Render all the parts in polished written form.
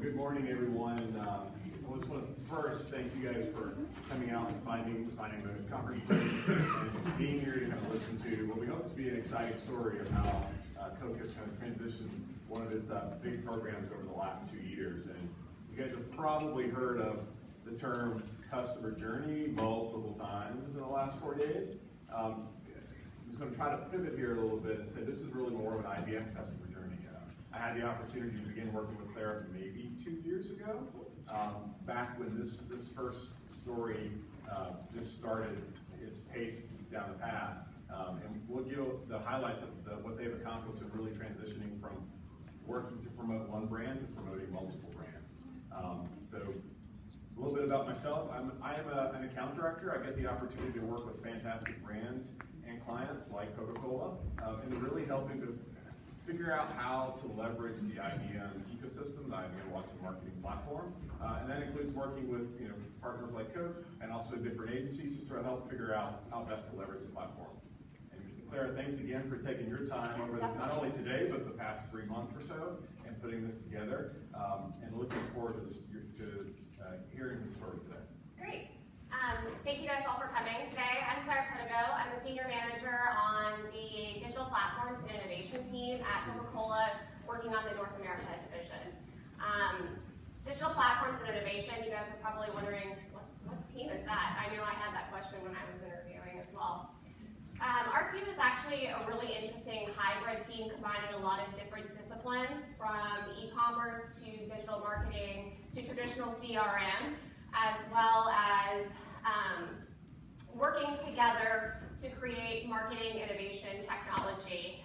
good morning, everyone. And I just want to first thank you guys for coming out and finding the conference and being here to kind of listen to what we hope to be an exciting story of how Coke has kind of transitioned one of its big programs over the last 2 years. And you guys have probably heard of the term customer journey multiple times in the last 4 days. I'm just going to try to pivot here a little bit and say this is really more of an IBM customer journey. I had the opportunity to begin working with Clara maybe 2 years ago, back when this first story just started its pace down the path. And we'll give the highlights of what they've accomplished in really transitioning from working to promote one brand to promoting multiple brands. So a little bit about myself. I am an account director. I get the opportunity to work with fantastic brands and clients like Coca-Cola, and really helping to figure out how to leverage the IBM ecosystem, the IBM Watson marketing platform, and that includes working with partners like Coke and also different agencies to help figure out how best to leverage the platform. And Clara, thanks again for taking your time over not only today but the past 3 months or so and putting this together. And looking forward to hearing the story today. Great. Thank you guys all for coming today. I'm Clara. I'm the Senior Manager on the Digital Platforms and Innovation team at Coca-Cola, working on the North America division. Digital Platforms and Innovation, you guys are probably wondering, what team is that? I know I had that question when I was interviewing as well. Our team is actually a really interesting hybrid team combining a lot of different disciplines, from e-commerce to digital marketing to traditional CRM, as well as working together to create marketing, innovation, technology.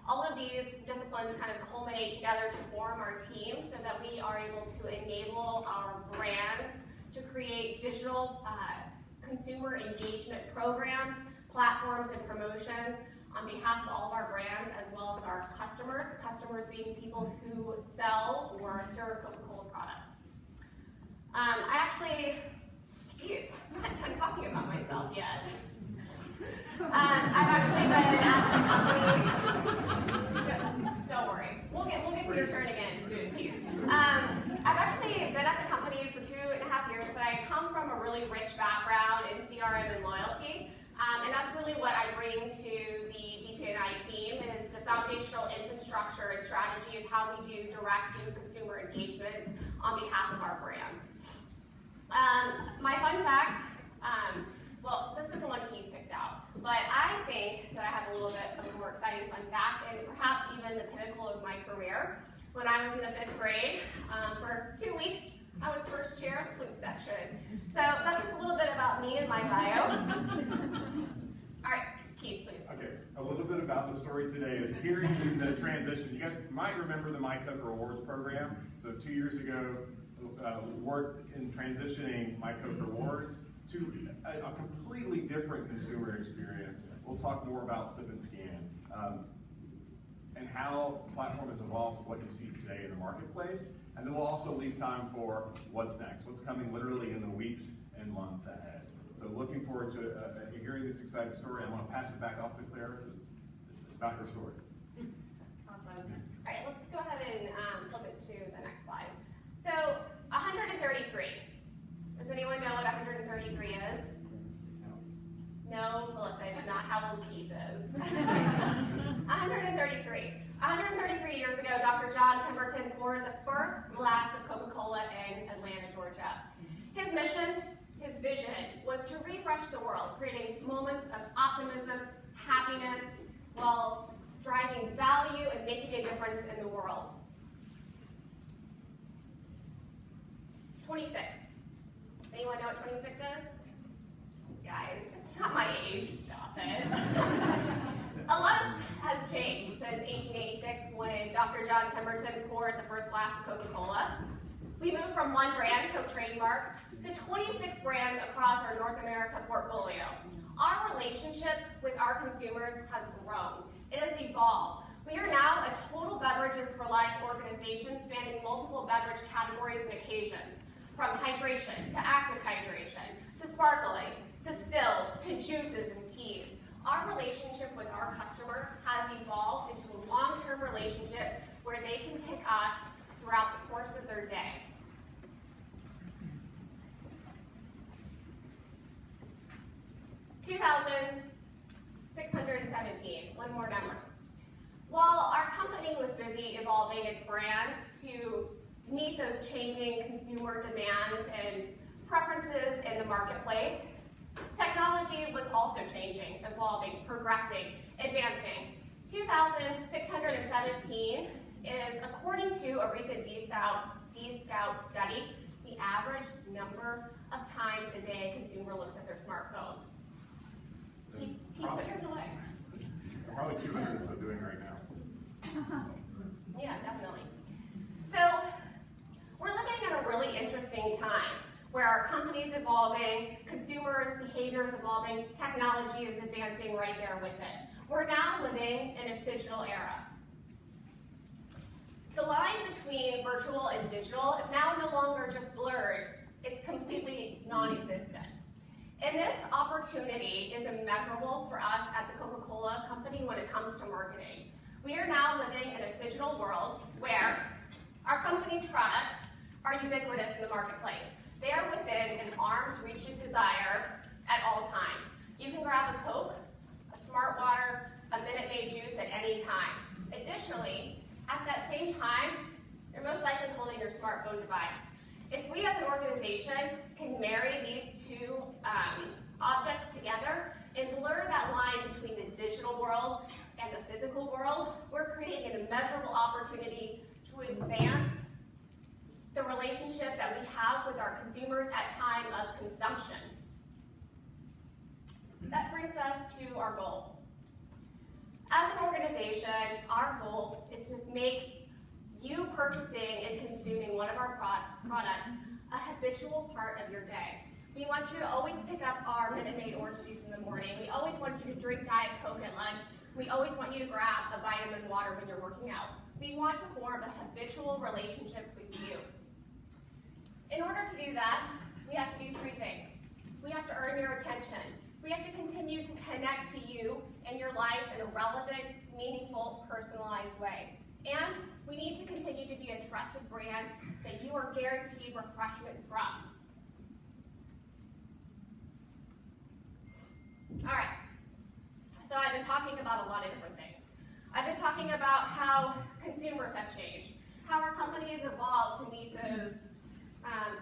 All of these disciplines kind of culminate together to form our team so that we are able to enable our brands to create digital consumer engagement programs, platforms, and promotions on behalf of all of our brands as well as our customers, customers being people who sell or serve Coca-Cola products. I'm not done talking about myself yet. I've actually been at the company, don't worry, we'll get to your turn again soon. I've actually been at the company for 2.5 years, but I come from a really rich background in CRM and loyalty, and that's really what I bring to the DP&I team is the foundational infrastructure and strategy of how we do direct-to-consumer engagement on behalf of our brands. My fun fact, well, this is the one Keith picked out, but I think that I have a little bit of a more exciting fun fact, and perhaps even the pinnacle of my career. When I was in the 5th grade, for 2 weeks, I was first chair of the flute section. So that's just a little bit about me and my bio. All right, Keith, please. Okay, a little bit about the story today is hearing the transition. You guys might remember the My Coke Rewards program. So 2 years ago, worked in transitioning My Coke Rewards to a completely different consumer experience. We'll talk more about Sip and Scan and how the platform has evolved to what you see today in the marketplace. And then we'll also leave time for what's next, what's coming literally in the weeks and months ahead. So looking forward to hearing this exciting story. I want to pass it back off to Clara. It's about her story. Awesome. All right, let's go ahead and flip it to the next slide. So 133. Does anyone know what 133 is? No, Melissa, it's not how old Keith is. 133. 133 years ago, Dr. John Pemberton poured the first glass of Coca-Cola in Atlanta, Georgia. His mission, his vision, was to refresh the world, creating moments of optimism, happiness, while driving value and making a difference in the world. 26. Anyone know what 26 is? Guys, it's not my age, stop it. A lot has changed since 1886 when Dr. John Pemberton poured the first glass of Coca-Cola. We moved from one brand, Coke trademark, to 26 brands across our North America portfolio. Our relationship with our consumers has grown. It has evolved. We are now a total beverages for life organization spanning multiple beverage categories and occasions, from hydration to active hydration, to sparkling, to stills, to juices and teas. Our relationship with our customer has evolved into a long-term relationship where they can pick us throughout the course of their their day. $2,617, one more number. While our company was busy evolving its brands to meet those changing consumer demands and preferences in the marketplace, technology was also changing, evolving, progressing, advancing. 2,617 is, according to a recent D-Scout study, the average number of times a day a consumer looks at their smartphone. Keep it away. Probably 200 is still doing right now. Yeah, definitely. So we're looking at a really interesting time where our company's evolving, consumer behavior is evolving, technology is advancing right there with it. We're now living in a digital era. The line between virtual and digital is now no longer just blurred, it's completely non-existent. And this opportunity is immeasurable for us at the Coca-Cola company when it comes to marketing. We are now living in a digital world where our company's products are ubiquitous in the marketplace. They are within an arm's reach of desire at all times. You can grab a Coke, a Smart Water, a Minute Maid juice at any time. Additionally, at that same time, you're most likely holding your smartphone device. If we as an organization can marry these two objects together and blur that line between the digital world and the physical world, we're creating an immeasurable opportunity to advance the relationship that we have with our consumers at time of consumption. That brings us to our goal. As an organization, our goal is to make you purchasing and consuming one of our products a habitual part of your day. We want you to always pick up our Minute Maid orange juice in the morning. We always want you to drink Diet Coke at lunch. We always want you to grab a vitamin water when you're working out. We want to form a habitual relationship with you. In order to do that, we have to do three things. We have to earn your attention. We have to continue to connect to you and your life in a relevant, meaningful, personalized way. And we need to continue to be a trusted brand that you are guaranteed refreshment from. All right, so I've been talking about a lot of different things. I've been talking about how consumers have changed, how our company has evolved to meet those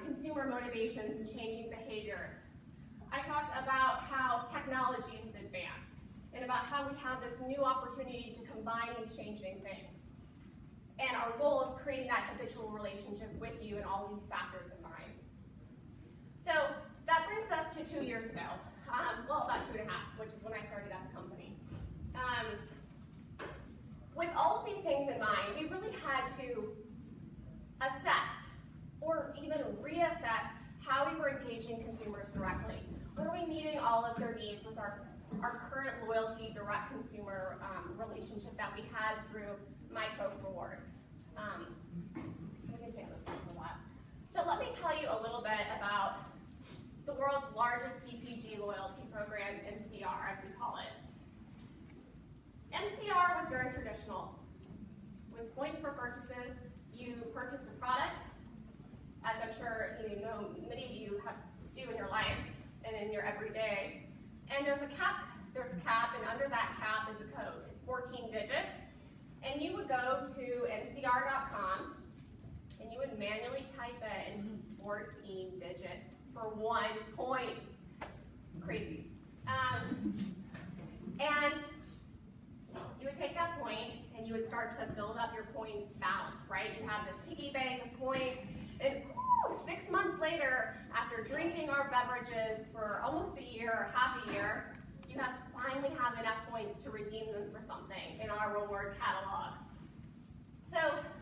consumer motivations and changing behaviors. I talked about how technology has advanced and about how we have this new opportunity to combine these changing things. And our goal of creating that habitual relationship with you and all these factors in mind. So that brings us to 2 years ago. Well, about 2.5, which is when I started at the company. With all of these things in mind, we really had to assess or even reassess how we were engaging consumers directly. Were we meeting all of their needs with our current loyalty direct consumer relationship that we had through My Coke Rewards? We can stay on this one for a while. So let me tell you a little bit about the world's largest CPG loyalty program, MCR, as we call it. MCR was very traditional. With points for purchases, you purchased a product, as I'm sure you know many of you do in your life and in your everyday. And there's a cap, and under that cap is a code. It's 14 digits. And you would go to mcr.com, and you would manually type in 14 digits for 1 point. Crazy. And you would take that point, and you would start to build up your points balance, right? You have this piggy bank of points, and 6 months later, after drinking our beverages for almost a year or half a year, you finally have enough points to redeem them for something in our reward catalog. So,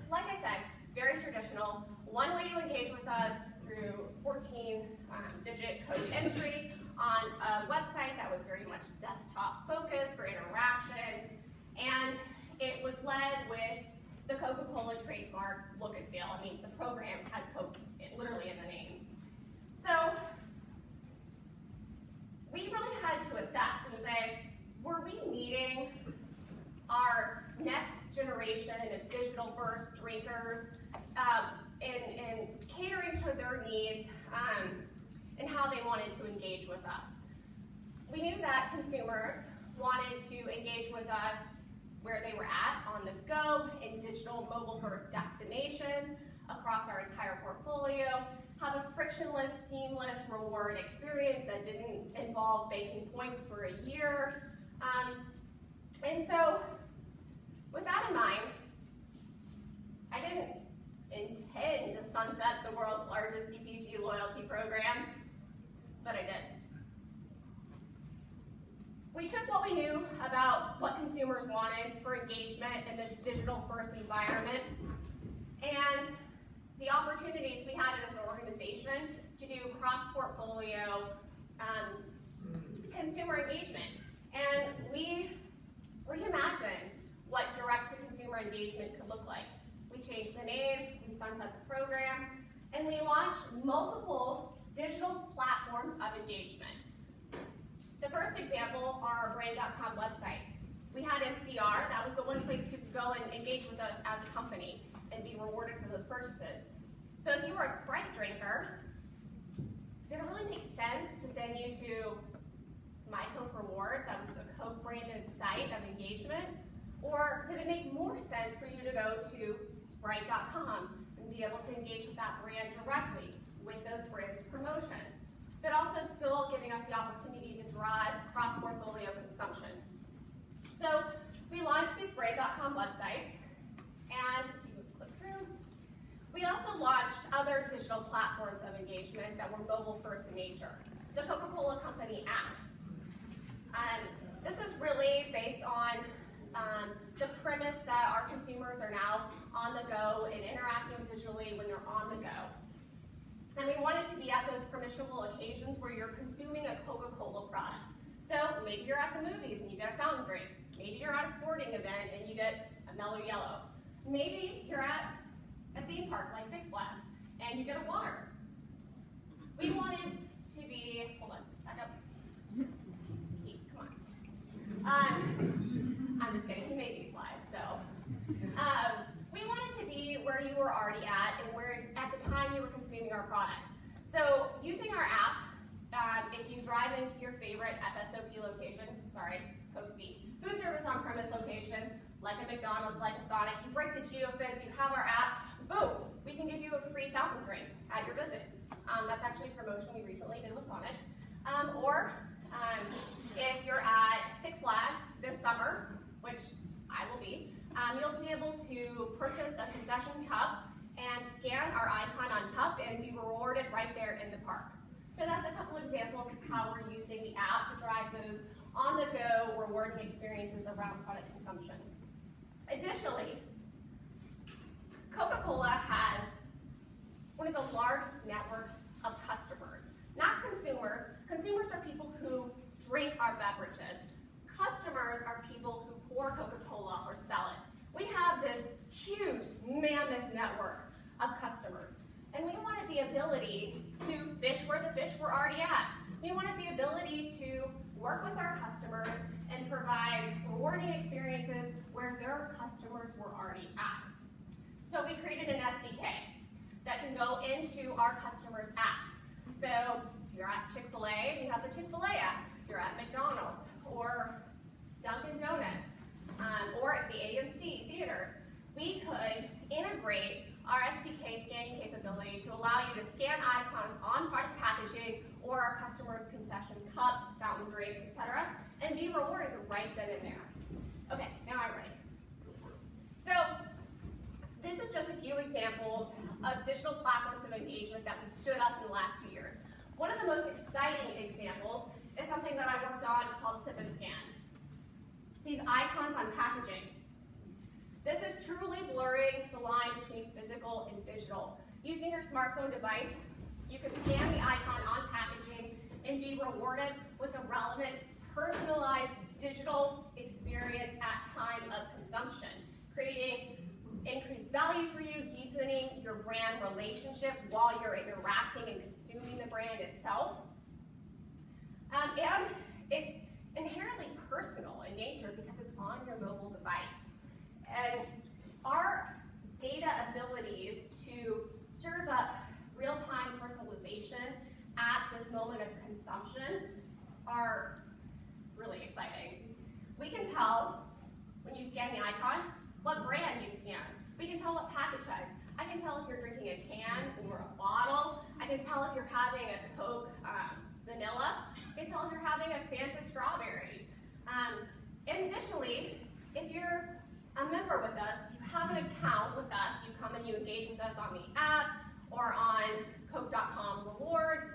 like I said, very traditional. One way to engage with us through 14-digit code entry on a website that was very much desktop focused for interaction, and it was led with the Coca-Cola trademark look and feel. I mean, the program had Coke literally in the name. So we really had to assess and say, were we meeting our next generation of digital-first drinkers in catering to their needs and how they wanted to engage with us. We knew that consumers wanted to engage with us where they were at, on the go, in digital mobile-first destinations, across our entire portfolio, have a frictionless, seamless reward experience that didn't involve banking points for a year. And so, with that in mind, I didn't intend to sunset the world's largest CPG loyalty program, but I did. We took what we knew about what consumers wanted for engagement in this digital-first environment and the opportunities we had as an organization to do cross-portfolio consumer engagement. And we reimagined what direct-to-consumer engagement could look like. We changed the name, we sunset the program, and we launched multiple digital platforms of engagement. The first example are our brand.com websites. We had MCR, that was the one place you could go and engage with us as a company and be rewarded for those purchases. So if you were a Sprite drinker, did it really make sense to send you to My Coke Rewards, that was a Coke branded site of engagement? Or did it make more sense for you to go to Sprite.com and be able to engage with that brand directly with those brands' promotions, but also still giving us the opportunity to drive cross-portfolio consumption? So we launched these brand.com websites, and if you click through, we also launched other digital platforms of engagement that were mobile-first in nature. The Coca-Cola Company app. This is really based on the premise that our consumers are now on the go and interacting digitally when they're on the go. And we want it to be at those permissible occasions where you're consuming a Coca-Cola product. So maybe you're at the movies and you get a fountain drink. Maybe you're at a sporting event and you get a Mellow Yellow. Maybe you're at a theme park like Six Flags and you get a water. We wanted to be, hold on, back up. Come on. I'm just kidding, he made these slides, so. We wanted to be where you were already at and where at the time you were consuming our products. So using our app, if you drive into your favorite FSOP location, sorry, Coke Speed, food service on-premise location, like a McDonald's, like a Sonic, you break the geofence, you have our app, boom, we can give you a free fountain drink at your visit. That's actually a promotion we recently did with Sonic. If you're at Six Flags this summer, which I will be, you'll be able to purchase a concession cup and scan our icon on cup and be rewarded right there in the park. So that's a couple examples of how we're using the app to drive those on-the-go rewarding experiences around product consumption. Additionally, Coca-Cola has one of the largest networks of customers, not consumers. Consumers are people who drink our beverages. Customers are people who pour Coca-Cola or sell it. We have this huge mammoth network of customers. And we wanted the ability to fish where the fish were already at. We wanted the ability to work with our customers and provide rewarding experiences where their customers were already at. So we created an SDK that can go into our customers' apps. So if you're at Chick-fil-A, you have the Chick-fil-A app. If you're at McDonald's or Dunkin' Donuts or at the AMC theaters, we could integrate our SDK scanning capability to allow you to scan icons on product packaging or our customers' concession cups, fountain drinks, etc., and be rewarded right then and there. Okay, now I'm ready. So this is just a few examples of digital platforms of engagement that we stood up in the last few years. One of the most exciting examples is something that I worked on called Sip and Scan. It's these icons on packaging. This is truly blurring the line between physical and digital. Using your smartphone device, you can scan the icon on packaging and be rewarded with a relevant, personalized digital experience at time of consumption, creating increased value for you, deepening your brand relationship while you're interacting and consuming the brand itself. And it's inherently personal in nature because it's on your mobile device. And our data abilities to are really exciting. We can tell when you scan the icon what brand you scan. We can tell what package size. I can tell if you're drinking a can or a bottle. I can tell if you're having a Coke vanilla. I can tell if you're having a Fanta strawberry. And additionally, if you're a member with us, if you have an account with us, you come and you engage with us on the app or on Coke.com rewards,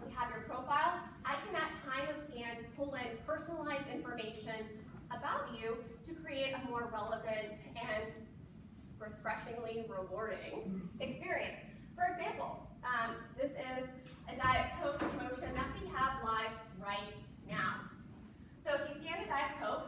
we have your profile, I can at time of scan pull in personalized information about you to create a more relevant and refreshingly rewarding experience. For example, this is a Diet Coke promotion that we have live right now. So if you scan a Diet Coke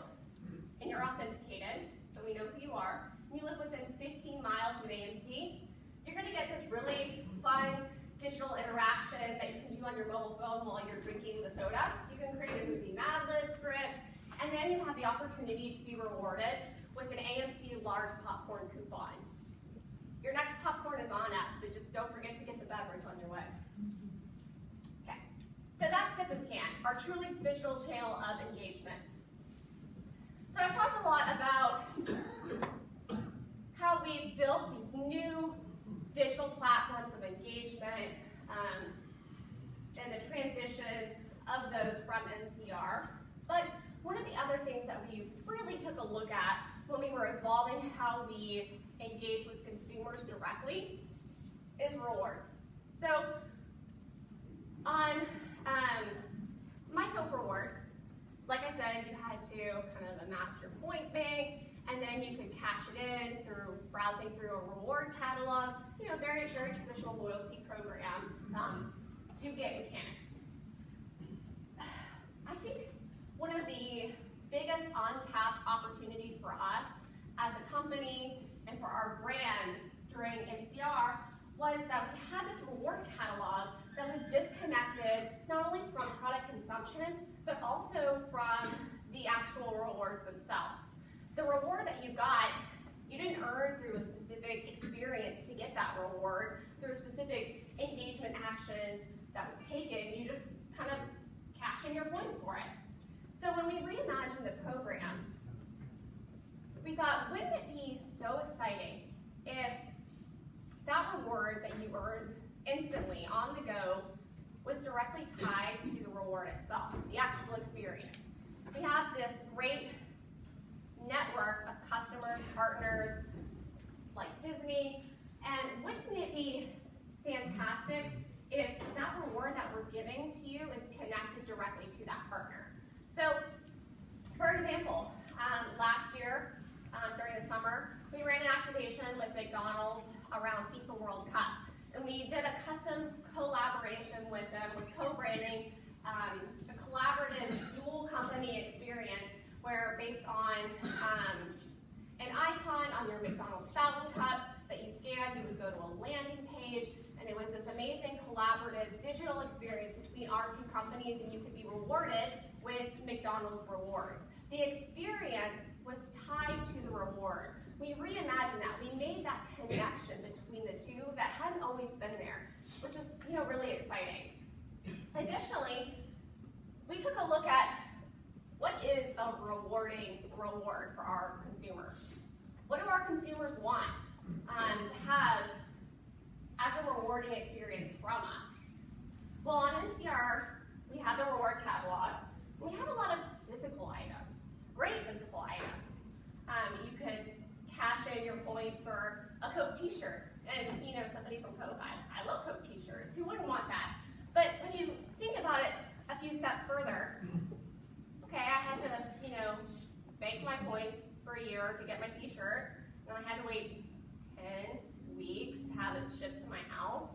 and you're authenticated, so we know who you are, and you live within 15 miles of an AMC, you're going to get this really fun digital interaction that you can do on your mobile phone while you're drinking the soda. You can create a movie Mad Lib script, and then you have the opportunity to be rewarded with an AMC large popcorn coupon. Your next popcorn is on us, but just don't forget to get the beverage on your way. Okay, so that's Sip and Scan, our truly digital channel of engagement. So I've talked a lot about how we built these new digital platforms of engagement and the transition of those from MCR. But one of the other things that we really took a look at when we were evolving how we engage with consumers directly is rewards. So on My Coke Rewards, like I said, you had to kind of amass your point bank, and then you could cash it in through browsing through a reward catalog. You know, very, very traditional loyalty program. You get mechanics. I think one of the biggest untapped opportunities for us as a company and for our brands during MCR was that we had this reward catalog that was disconnected not only from product consumption, but also from the actual rewards themselves. The reward that you got, you didn't earn through a specific experience to get that reward, through a specific engagement action that was taken. You just kind of cash in your points for it. So when we reimagined the program, we thought, wouldn't it be so exciting if that reward that you earned instantly on the go was directly tied to the reward itself, the actual experience. We have this great network of customers, partners, like Disney, and wouldn't it be fantastic if that reward that we're giving to you is connected directly to that partner? So, for example, last year, during the summer, we ran an activation with McDonald's around FIFA World Cup. And we did a custom collaboration with them, with co-branding, a collaborative dual company experience where based on an icon on your McDonald's fountain cup that you scanned, you would go to a landing page, and it was this amazing collaborative digital experience between our two companies, and you could be rewarded with McDonald's rewards. The experience was tied to the reward. We reimagined that. We made that connection between the two that hadn't always been there, which is, you know, really exciting. Additionally, we took a look at what is a rewarding reward for our consumers. What do our consumers want to have as a rewarding experience from us? Well, on MCR, we have the reward catalog. We have a lot of physical items, great physical items. You could cash in your points for a Coke t-shirt. And, you know, somebody from Coke, I love Coke t-shirts. Who wouldn't want that? But when you think about it a few steps further, okay, I had to, you know, bank my points for a year to get my t-shirt, and I had to wait 10 weeks to have it shipped to my house.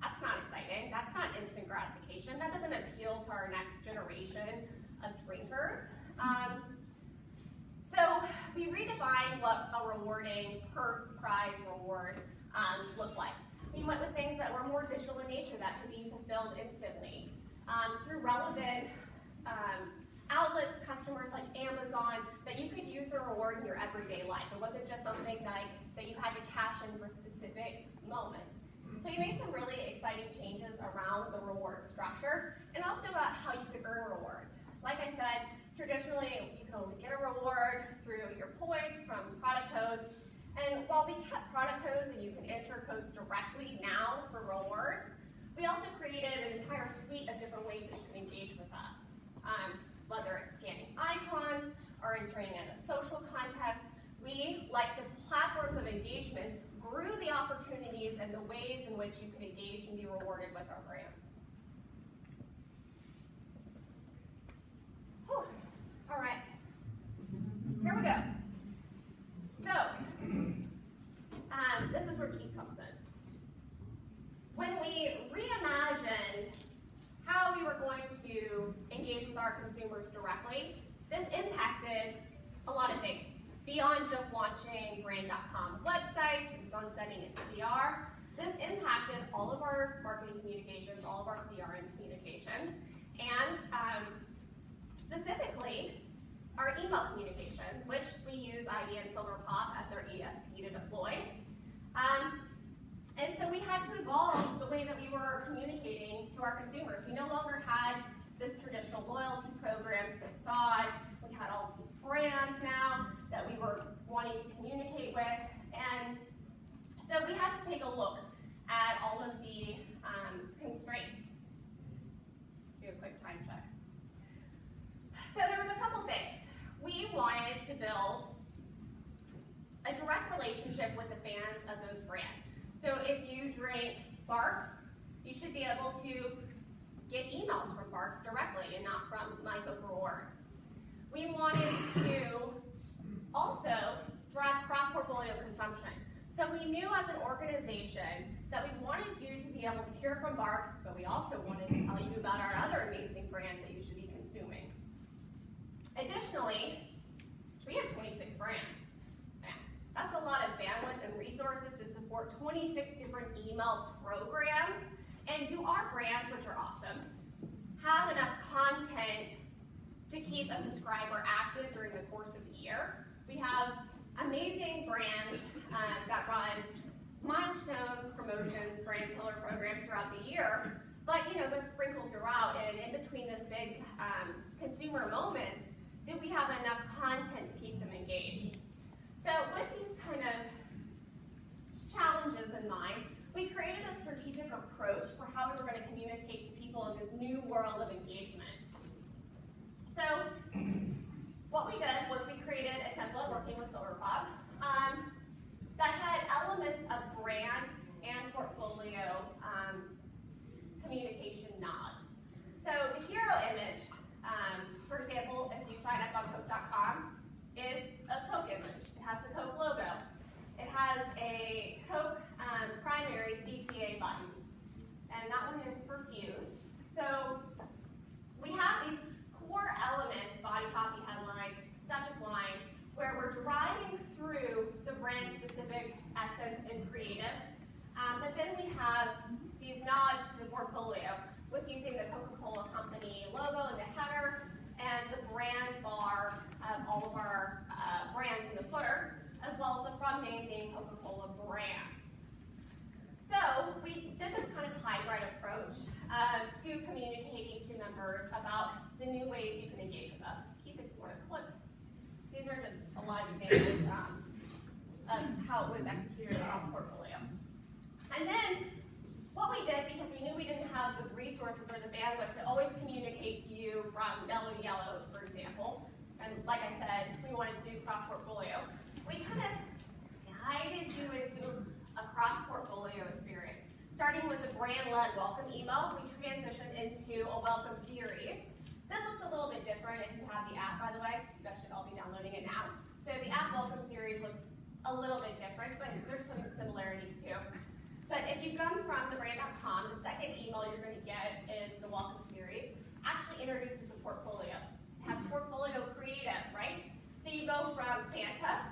That's not exciting. That's not instant gratification. That doesn't appeal to our next generation of drinkers. So we redefined what a rewarding per prize reward looked like. We went with things that were more digital in nature that could be fulfilled instantly through relevant outlets, customers like Amazon, that you could use the reward in your everyday life. It wasn't just something that you had to cash in for specific moments. So you made some really exciting changes around the reward structure and also about how you could earn rewards. Like I said, traditionally you can only get a reward through your points from product codes. And while we kept product codes and you can enter codes directly now for rewards, we also created an entire suite of different ways that you can engage with us. Whether it's scanning icons or entering in a social contest, we, like the platforms of engagement, grew the opportunities and the ways in which you can engage and be rewarded with our brands. Whew. All right, here we go. So, this is where Keith comes in. When we reimagined how we were going to engage with our consumers directly, this impacted a lot of things. Beyond just launching brand.com websites and sunsetting its CR, this impacted all of our marketing communications, all of our CRM communications, and specifically our email communications, which we use IBM Silverpop as our ESP to deploy. And so we had to evolve the way that we were communicating to our consumers. We no longer had this traditional loyalty program facade. We had all these brands now that we were wanting to communicate with. And so we had to take a look at all of the constraints. Let's do a quick time check. So there was a couple things. We wanted to build a direct relationship with the fans of those brands. So if you drink Barks, you should be able to get emails from Barks directly and not from My Coke Rewards. We wanted to also drive cross-portfolio consumption. So we knew as an organization that we wanted you to be able to hear from Barks, but we also wanted to tell you about our other amazing brands that you should be consuming. Additionally, we have 26 brands. That's a lot of bandwidth and resources to support 26 different email programs. And do our brands, which are awesome, have enough content to keep a subscriber active during the course of the year? We have amazing brands that run milestone promotions, brand killer programs throughout the year, but they're sprinkled throughout, and in between this big consumer moments, do we have enough content to keep them engaged? So with these kind of challenges in mind, we created a strategic approach for how we were going to communicate to people in this new world of engagement. So what we did was we created a template working with Silverpop that had elements of brand and portfolio communication nods. So the hero image, for example, if you sign up on Coke.com, is a Coke image. It has the Coke logo. It has a Coke primary CTA button, and that one is for Fuse. So we have these core elements, body copy, headline, subject line, where we're driving through the brand-specific essence and creative. But then we have these nods to the portfolio with using the Coca-Cola company logo in the header and the brand bar of all of our brands in the footer, as well as the front name being Coca-Cola brands. So we did this kind of hybrid approach to communicating to members about the new ways you can engage with us. Keep it for a clip. These are just a lot of examples of how it was executed across the portfolio. And then what we did, because we knew we didn't have the resources or the bandwidth to always communicate to you from yellow to yellow, for example, and like I said, we wanted to do cross-portfolio, we kind of guided you into a cross-portfolio experience. Starting with the brand-led welcome email, we transitioned into a welcome series. This looks a little bit different if you have the app, by the way. You guys should all be downloading it now. So the app welcome series looks a little bit different, but there's some similarities too. But if you come from the brand.com, the second email you're going to get is the welcome series. Actually introduces a portfolio. It has portfolio creative, right? So you go from Fanta,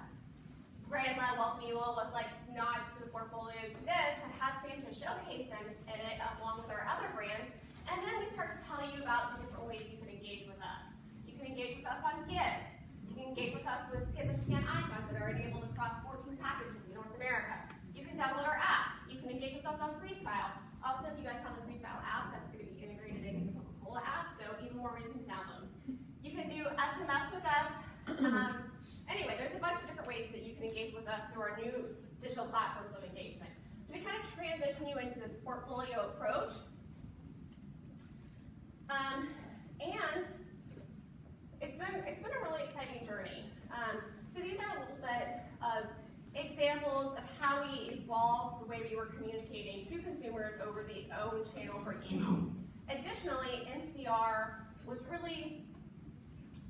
brand-led welcome email with like nods to the portfolio to this, and has Fanta showcase in it along with our other brands. And then we start to tell you about the different ways you can engage with us. You can engage with us on Give. You can engage with us with skip and scan icons that are enabled across 14 packages in North America. You can download our app. You can engage with us on Freestyle. Also, if you guys have the Freestyle app, that's going to be integrated into the Coca-Cola app, so even more reason to download. transition you into this portfolio approach. And it's been a really exciting journey. So these are a little bit of examples of how we evolved the way we were communicating to consumers over the own channel for email. Additionally, MCR was really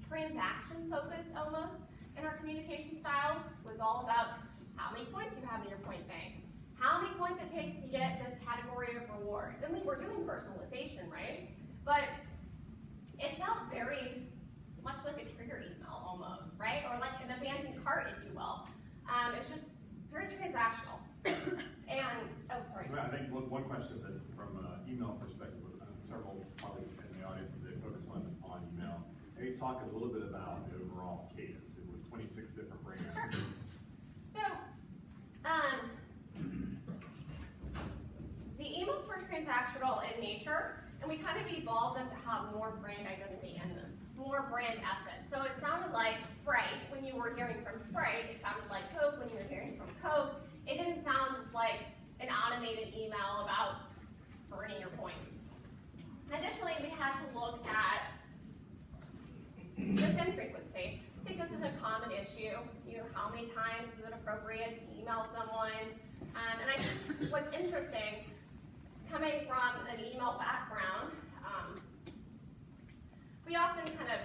transaction focused almost in our communication style. It was all about how many points you have in your point bank, how many points it takes to get this category of rewards. And we were doing personalization, right? But it felt very much like a trigger email almost, right? Or like an abandoned cart, if you will. It's just very transactional. And, oh, sorry. So I think one question that from an email perspective, several probably in the audience today focus on email. Maybe talk a little bit about the overall cadence. It was 26 different brands. Sure. So, the emails were transactional in nature, and we kind of evolved them to have more brand identity in them, more brand essence. So it sounded like Sprite when you were hearing from Sprite. It sounded like Coke when you were hearing from Coke. It didn't sound just like an automated email about earning your points. Additionally, we had to look at the send frequency. I think this is a common issue. You know, how many times is it appropriate to email someone? And I think what's interesting, coming from an email background, we often kind of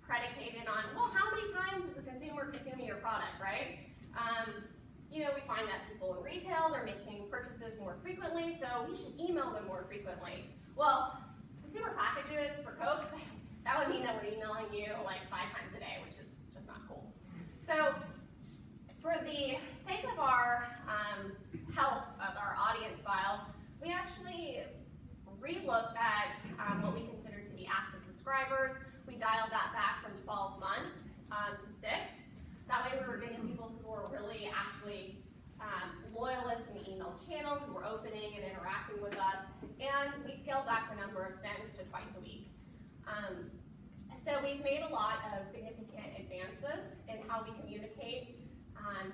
predicated on, well, how many times is a consumer consuming your product, right? You know, we find that people in retail, they're making purchases more frequently, so we should email them more frequently. Well, consumer packages for Coke, that would mean that we're emailing you like 5 times a day, which is just not cool. So for the sake of our health of our audience file, we actually re-looked at what we considered to be active subscribers. We dialed that back from 12 months to 6. That way we were getting people who were really actually loyalists in the email channel, who were opening and interacting with us. And we scaled back the number of sends to twice a week. So we've made a lot of significant advances in how we communicate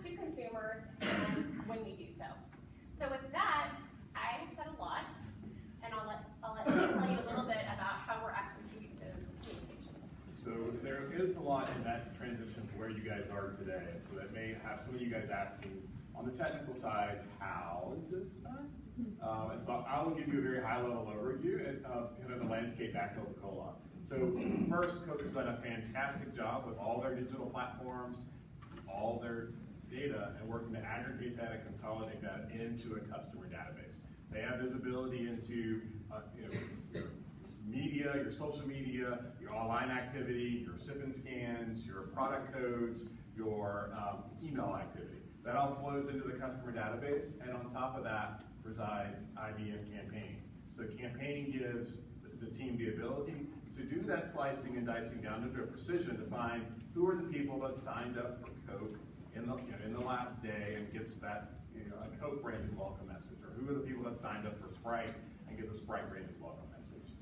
to consumers and when we do so. So with that, I have said a lot, and I'll let you tell you a little bit about how we're executing those communications. So there is a lot in that transition to where you guys are today. So that may have some of you guys asking, on the technical side, how is this done? And so I will give you a very high-level overview of kind of the landscape at Coca-Cola. So first, Coke has done a fantastic job with all their digital platforms, all their data, and working to aggregate that and consolidate that into a customer database. They have visibility into your media, your social media, your online activity, your sip and scans, your product codes, your email activity. That all flows into the customer database, and on top of that resides IBM Campaign. So Campaign gives the team the ability to do that slicing and dicing down to a precision to find who are the people that signed up for Coke in the last day and gets that a Coke branded welcome message, or who are the people that signed up for Sprite and get the Sprite branded welcome message.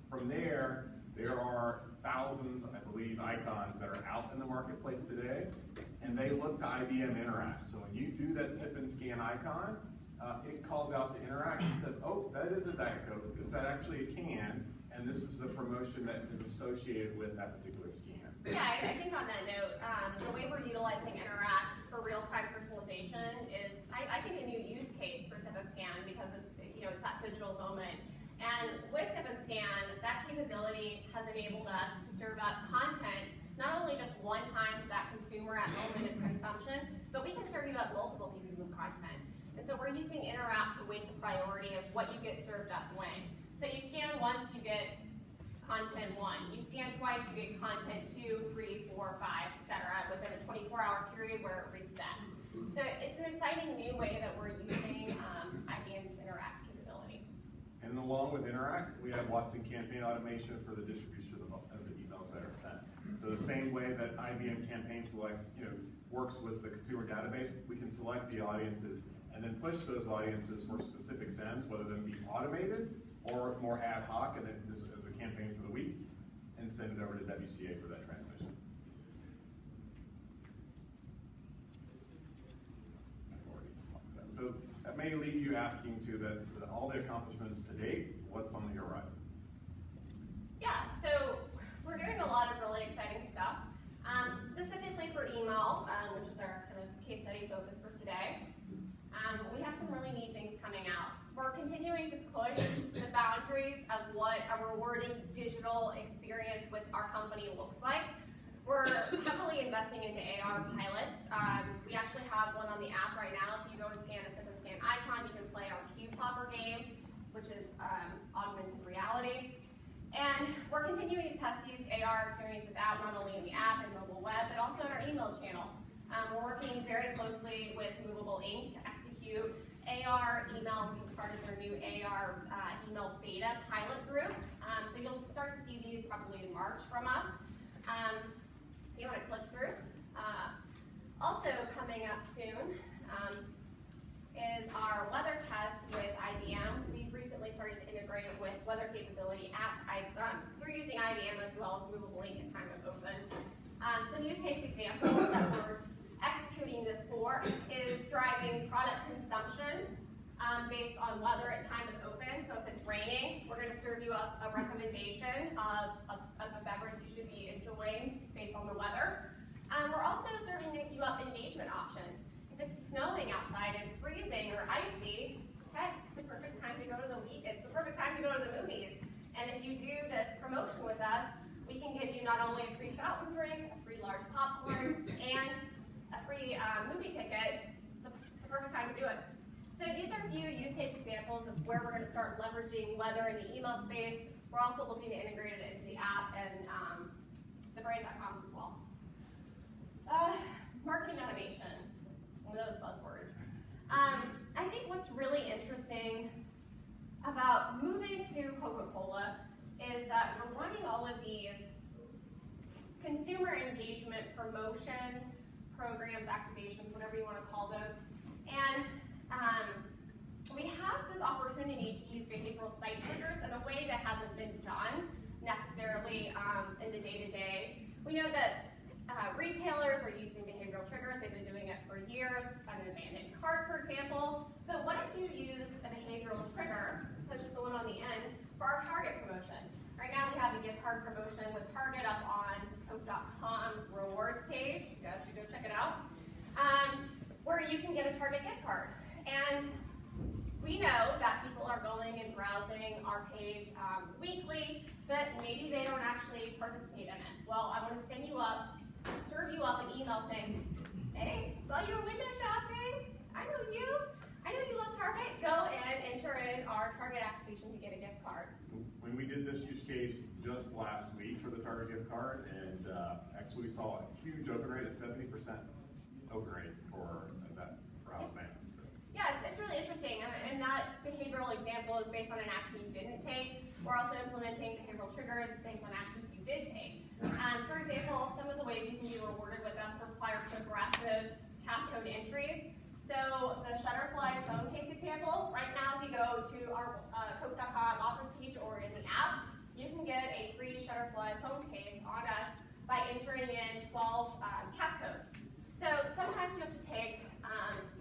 From there are thousands, I believe, icons that are out in the marketplace today, and they look to IBM Interact. So when you do that sip and scan icon, it calls out to Interact and says, oh, that is a Diet Coke, it's actually a can, and this is the promotion that is associated with that particular scan. Yeah, I think on that note, the way we're utilizing Interact for real-time personalization is, I think, a new use case for Sip and Scan, because it's that digital moment. And with Sip and Scan, that capability has enabled us to serve up content, not only just one time to that consumer at moment of consumption, but we can serve you up multiple pieces of content. And so we're using Interact to weight the priority of what you get served up when. So you scan once, you get content 1. You scan twice, you get content 2, 3, 4, 5, etc. within a 24-hour period where it resets. So it's an exciting new way that we're using IBM's Interact capability. And along with Interact, we have Watson Campaign automation for the distribution of the emails that are sent. So the same way that IBM Campaign selects, works with the consumer database, we can select the audiences and then push those audiences for specific sends, whether them be automated or more ad hoc, and then this is a campaign for the week, and send it over to WCA for that transmission. So may leave you asking to that all the accomplishments to date, what's on the horizon? Yeah, so we're doing a lot of really exciting stuff. Specifically for email, which is our kind of case study focus for today, we have some really neat things coming out. We're continuing to push the boundaries of what a rewarding digital experience with our company looks like. We're heavily investing into AR pilots. We actually have one on the app right now. If you go and scan a System Scan icon, you can play our Cube Popper game, which is augmented reality. And we're continuing to test these AR experiences out not only in the app and mobile web, but also in our email channel. We're working very closely with Movable Ink to execute AR emails as part of their new AR email beta pilot group. So you'll start to see these probably in March from us. You want to click through. Also coming up soon is our weather test with IBM. We've recently started to integrate with weather capability through using IBM as well as Movable Ink at time of open. Some use case examples that we're executing this for is driving product consumption based on weather at time of open. So if it's raining, we're going to serve you up a recommendation of a beverage you should be enjoying based on the weather. We're also serving you up engagement options. If it's snowing outside and freezing or icy, heck, it's the perfect time to go to it's the perfect time to go to the movies. And if you do this promotion with us, we can give you not only a free fountain drink, a free large popcorn, and a free movie ticket. It's the perfect time to do it. So these are a few use case examples of where we're going to start leveraging weather in the email space. We're also looking to integrate it into the app and the brand.com as well. Marketing automation, one of those buzzwords. I think what's really interesting about moving to Coca-Cola is that we're running all of these consumer engagement promotions, programs, activations, whatever you want to call them. And we have this opportunity to use behavioral site triggers in a way that hasn't been done necessarily in the day-to-day. We know that retailers are using behavioral triggers. They've been doing it for years, an abandoned cart, for example. But what if you use a behavioral trigger, such as the one on the end, for our Target promotion? Right now we have a gift card promotion with Target up on Coke.com rewards page. You guys should go check it out. Where you can get a Target gift card. And we know that people are going and browsing our page weekly, but maybe they don't actually participate in it. Well, I want to serve you up an email saying, hey, saw you window shopping. I know you. I know you love Target. Go and enter in our Target activation to get a gift card. When we did this use case just last week for the Target gift card, and actually we saw a huge open rate, a 70% open rate for that browse ban. So. Yeah, it's really interesting, and that behavioral example is based on an action you didn't take. We're also implementing behavioral triggers based on actions you did take. For example, some of the ways you can be rewarded with us require progressive passcode entries. So the Shutterfly phone case example, right now if you go to our Coke.com offers page or in the app, you can get a free Shutterfly phone case on us by entering in 12 cap codes. So sometimes you have to take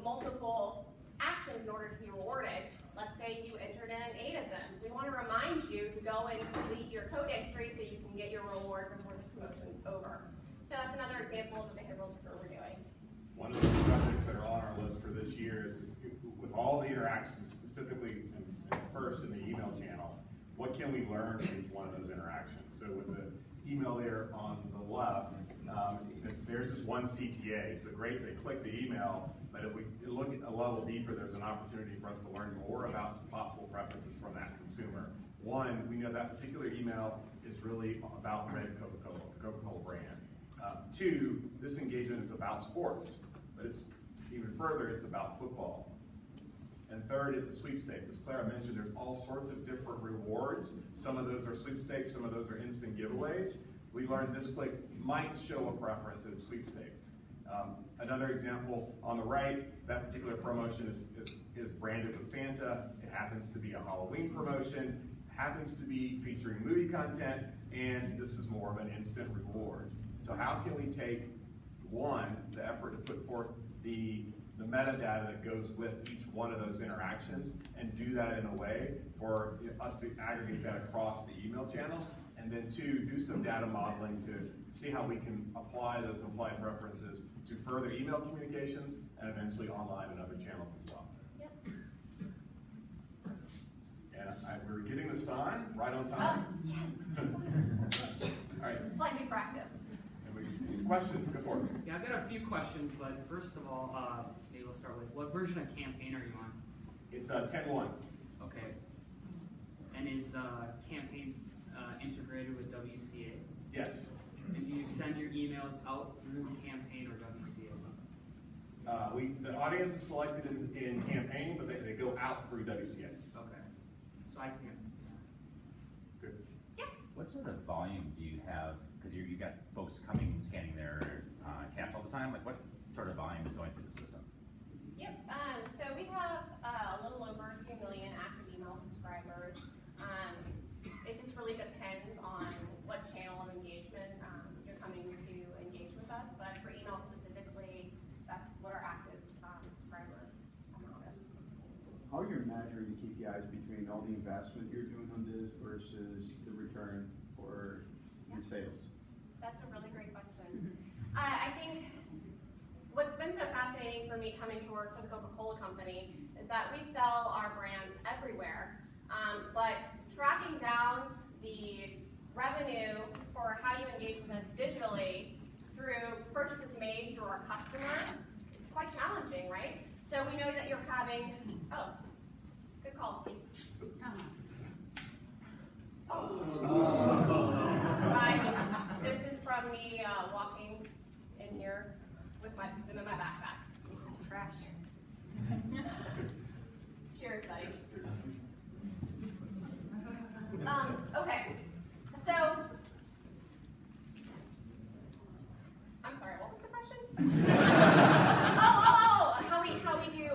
multiple actions in order to be rewarded. Let's say you entered in 8 of them. We want to remind you to go and complete your code entry so you can get your reward before the promotion's over. So that's another example of a behavioral trigger we're doing. One of the projects that are on our list for this year is, with all the interactions, specifically first in the email channel, what can we learn from each one of those interactions? So with the email there on the left, there's this one CTA, so great, they click the email, but if we look a level deeper, there's an opportunity for us to learn more about possible preferences from that consumer. One, we know that particular email is really about red Coca-Cola, the Coca-Cola brand. 2, this engagement is about sports, but it's even further, it's about football. And 3rd, it's a sweepstakes. As Clara mentioned, there's all sorts of different rewards. Some of those are sweepstakes, some of those are instant giveaways. We learned this click might show a preference in sweepstakes. Another example on the right, that particular promotion is branded with Fanta. It happens to be a Halloween promotion, happens to be featuring Moody content, and this is more of an instant reward. So how can we take, one, the effort to put forth the the metadata that goes with each one of those interactions, and do that in a way for us to aggregate that across the email channel, and then two, do some data modeling to see how we can apply those implied preferences to further email communications and eventually online and other channels as well. Yep. And we're getting the sign right on time. Yes. All right. It's like we practiced. Any questions? Go for it. Yeah, I've got a few questions, but first of all, maybe we'll start with, what version of Campaign are you on? It's 10.1. Okay. And is Campaigns integrated with WCA? Yes. And do you send your emails out through Campaign or WCA? The audience is selected in Campaign, but they go out through WCA. Okay. So I can. Good. Yeah. What sort of volume do you have? Because you got folks coming and scanning their caps all the time. Like, what sort of volume is going through the system? Yep. So we have a little over 2 million active email subscribers. It just really depends on what channel of engagement you're coming to engage with us. But for email specifically, that's what our active subscriber amount is. How are you measuring the KPIs between all the investment you're doing on this versus the return for the sales? That's a really great question. I think what's been so fascinating for me coming to work for the Coca-Cola company is that we sell our brands everywhere, but tracking down the revenue for how you engage with us digitally through purchases made through our customers is quite challenging, right? So we know that you're having, oh, good call, Pete. Right. This is from me walking in here with my backpack. This is fresh. Cheers, buddy. Okay. So, I'm sorry. What was the question? How we do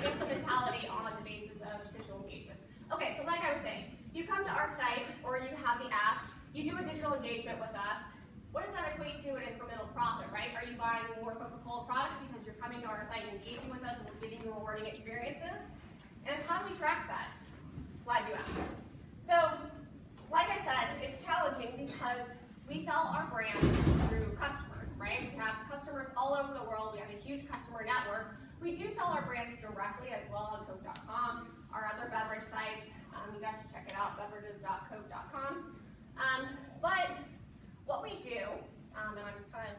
incrementality on the basis of digital engagement. Okay. So, like I was saying, you come to our site or you have the app. You do a digital engagement with us. What does that equate to an incremental profit, right? Are you buying more Coca-Cola products because you're coming to our site and engaging with us and we're giving you rewarding experiences? And how do we track that? Glad you asked. So, like I said, it's challenging because we sell our brand through customers, right? We have customers all over the world. We have a huge customer network. We do sell our brands directly as well on Coke.com, our other beverage sites. You guys should check it out, beverages.coke.com. But what we do, and I'm kind of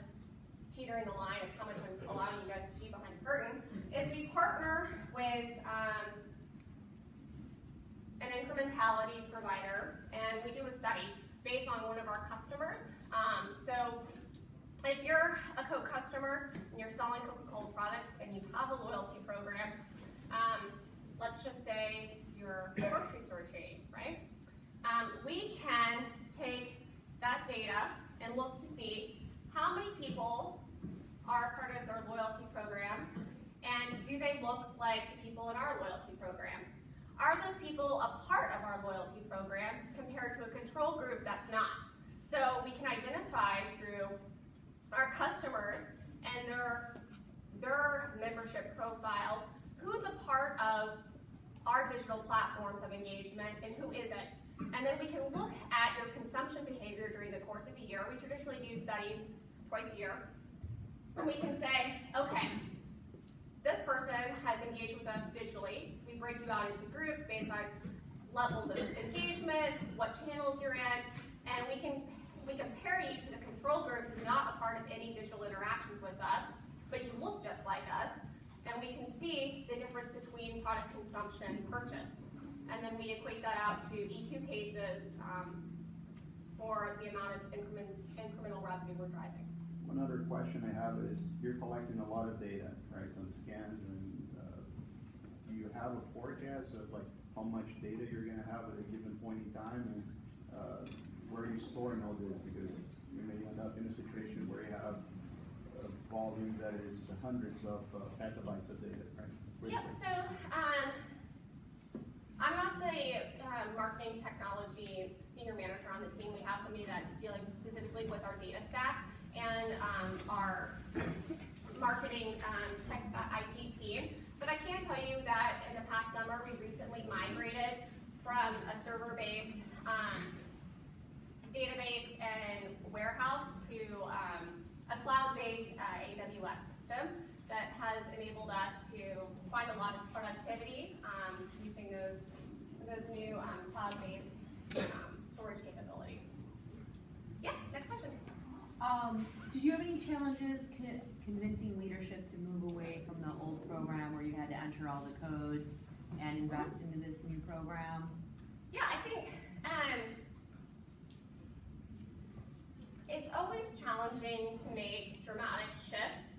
teetering the line of how much I'm allowing you guys to see behind the curtain, is we partner with an incrementality provider, and we do a study based on one of our customers. So if you're a Coke customer and you're selling Coca-Cola products and you have a loyalty program, let's just say you're a grocery store chain, right? We can take that data and look to see how many people are part of their loyalty program, and do they look like people in our loyalty program? Are those people a part of our loyalty program compared to a control group that's not? So we can identify through our customers and their membership profiles who's a part of our digital platforms of engagement and who isn't. And then we can look at your consumption behavior during the course of a year. We traditionally do studies twice a year. And we can say, okay, this person has engaged with us digitally. We break you out into groups based on levels of engagement, what channels you're in, and we compare you to the control group who's not a part of any digital interactions with us, but you look just like us, and we can see the difference between product consumption and purchase. And then we equate that out to EQ cases for the amount of incremental revenue we're driving. One other question I have is, you're collecting a lot of data, right, on the scans, and do you have a forecast of like how much data you're going to have at a given point in time, and where are you storing all this? Because you may end up in a situation where you have a volume that is hundreds of petabytes of data, right? Yep, so I'm not the marketing technology senior manager on the team. We have somebody that's dealing specifically with our data stack, and our marketing IT tell you that in the past summer, we recently migrated from a server-based database and warehouse to a cloud-based AWS system that has enabled us to find a lot of productivity using those new cloud-based storage capabilities. Yeah, next question. Did you have any challenges convincing leadership to move away from the old program where you had to enter all the codes and invest into this new program? Yeah, I think it's always challenging to make dramatic shifts.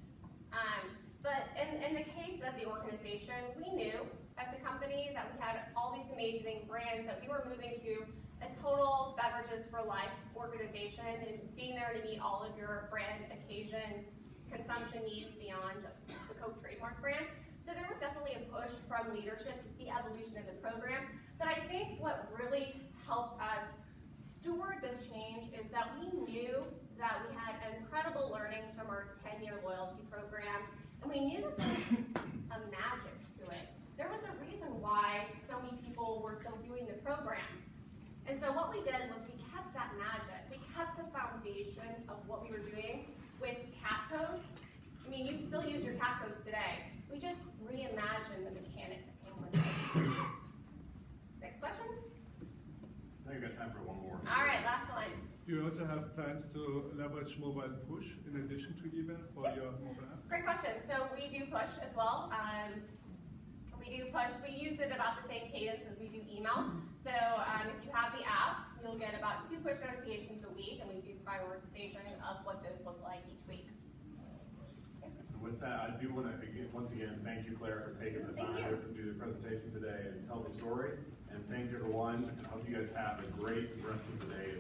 But in the case of the organization, we knew as a company that we had all these amazing brands that we were moving to a total beverages for life organization and being there to meet all of your brand occasion consumption needs beyond just the Coke trademark brand. So there was definitely a push from leadership to see evolution of the program. But I think what really helped us steward this change is that we knew that we had incredible learnings from our 10-year loyalty program, and we knew that there was a magic to it. There was a reason why so many people were still doing the program. And so what we did was we kept that magic. We kept the foundation of what we were doing with cat codes. I mean, you still use your cat codes today. We just reimagined the mechanic that came with it. Next question? I think we've got time for one more. All right, last one. Do you also have plans to leverage mobile push in addition to email for your mobile apps? Great question. So we do push as well. We do push. We use it about the same cadence as we do email. So if you have the app, you'll get about 2 push notifications a week, and we do prioritization of what those look like each week. With that, I do want to, once again, thank you, Clara, for taking the time to do the presentation today and tell the story. And thanks, everyone. And I hope you guys have a great rest of the day.